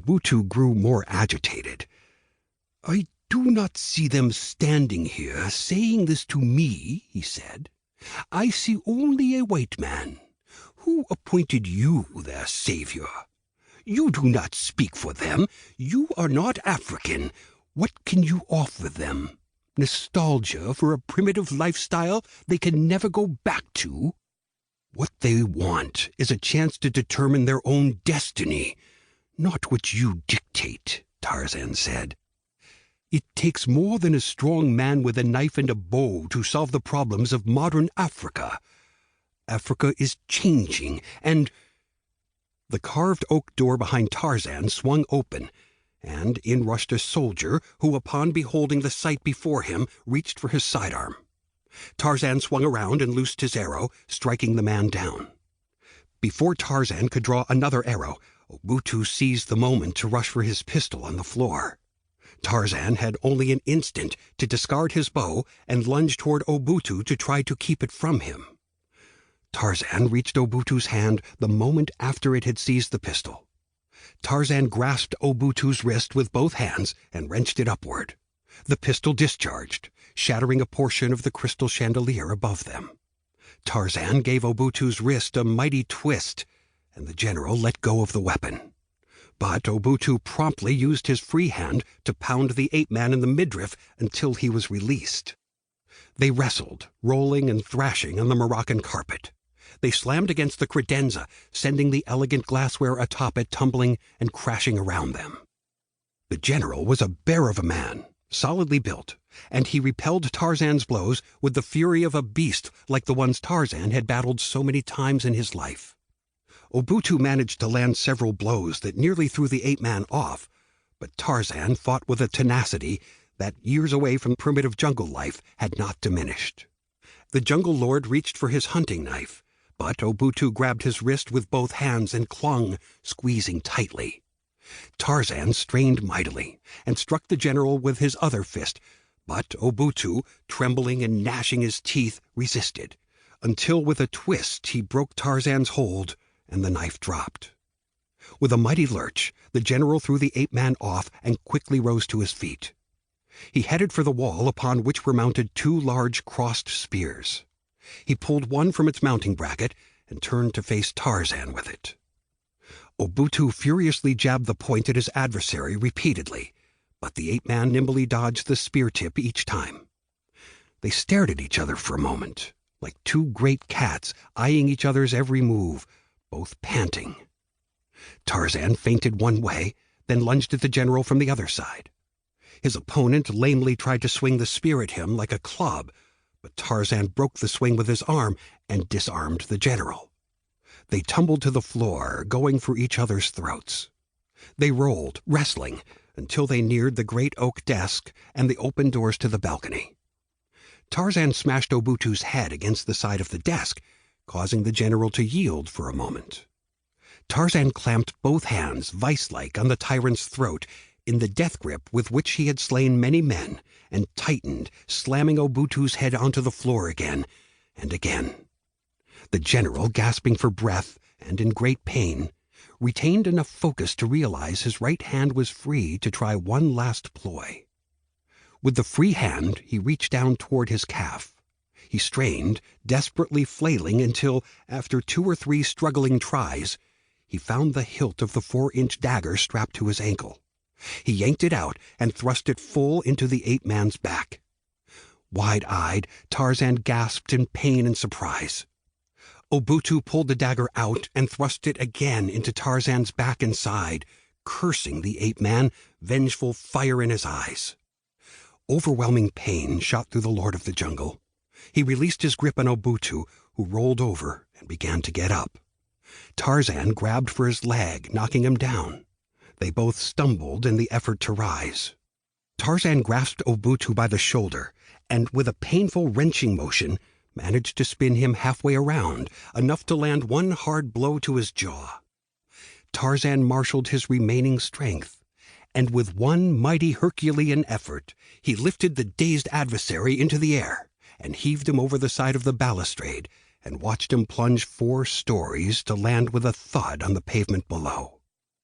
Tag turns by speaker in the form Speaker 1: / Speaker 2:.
Speaker 1: Obutu grew more agitated. "I do not see them standing here saying this to me," he said. "I see only a white man. Who appointed you their savior? You do not speak for them. You are not African. What can you offer them? Nostalgia for a primitive lifestyle they can never go back to? What they want is a chance to determine their own destiny, not what you dictate," Tarzan said. "It takes more than a strong man with a knife and a bow to solve the problems of modern Africa. Africa is changing, and—" The carved oak door behind Tarzan swung open, and in rushed a soldier who, upon beholding the sight before him, reached for his sidearm. Tarzan swung around and loosed his arrow, striking the man down. Before Tarzan could draw another arrow, Obutu seized the moment to rush for his pistol on the floor. Tarzan had only an instant to discard his bow and lunge toward Obutu to try to keep it from him. Tarzan reached Obutu's hand the moment after it had seized the pistol. Tarzan grasped Obutu's wrist with both hands and wrenched it upward. The pistol discharged, shattering a portion of the crystal chandelier above them. Tarzan gave Obutu's wrist a mighty twist, and the general let go of the weapon. But Obutu promptly used his free hand to pound the ape-man in the midriff until he was released. They wrestled, rolling and thrashing on the Moroccan carpet. They slammed against the credenza, sending the elegant glassware atop it tumbling and crashing around them. The general was a bear of a man, solidly built, and he repelled Tarzan's blows with the fury of a beast like the ones Tarzan had battled so many times in his life. Obutu managed to land several blows that nearly threw the ape-man off, but Tarzan fought with a tenacity that, years away from primitive jungle life, had not diminished. The jungle lord reached for his hunting knife, but Obutu grabbed his wrist with both hands and clung, squeezing tightly. Tarzan strained mightily and struck the general with his other fist, but Obutu, trembling and gnashing his teeth, resisted, until with a twist he broke Tarzan's hold and the knife dropped. With a mighty lurch, the general threw the ape-man off and quickly rose to his feet. He headed for the wall upon which were mounted two large crossed spears. He pulled one from its mounting bracket and turned to face Tarzan with it. Obutu furiously jabbed the point at his adversary repeatedly, but the ape-man nimbly dodged the spear tip each time. They stared at each other for a moment, like two great cats eyeing each other's every move, both panting. Tarzan feinted one way, then lunged at the general from the other side. His opponent lamely tried to swing the spear at him like a club, but Tarzan broke the swing with his arm and disarmed the general. They tumbled to the floor, going for each other's throats. They rolled, wrestling, until they neared the great oak desk and the open doors to the balcony. Tarzan smashed Obutu's head against the side of the desk, causing the general to yield for a moment. Tarzan clamped both hands, vice-like, on the tyrant's throat in the death grip with which he had slain many men, and tightened, slamming Obutu's head onto the floor again and again. The general, gasping for breath and in great pain, retained enough focus to realize his right hand was free to try one last ploy. With the free hand, he reached down toward his calf. He strained, desperately flailing until, after 2 or 3 struggling tries, he found the hilt of the 4-inch dagger strapped to his ankle. He yanked it out and thrust it full into the ape-man's back. Wide-eyed, Tarzan gasped in pain and surprise. Obutu pulled the dagger out and thrust it again into Tarzan's back and side, cursing the ape-man, vengeful fire in his eyes. Overwhelming pain shot through the Lord of the Jungle. He released his grip on Obutu, who rolled over and began to get up. Tarzan grabbed for his leg, knocking him down. They both stumbled in the effort to rise. Tarzan grasped Obutu by the shoulder and, with a painful wrenching motion, managed to spin him halfway around, enough to land one hard blow to his jaw. Tarzan marshaled his remaining strength, and with one mighty Herculean effort, he lifted the dazed adversary into the air and heaved him over the side of the balustrade and watched him plunge 4 stories to land with a thud on the pavement below.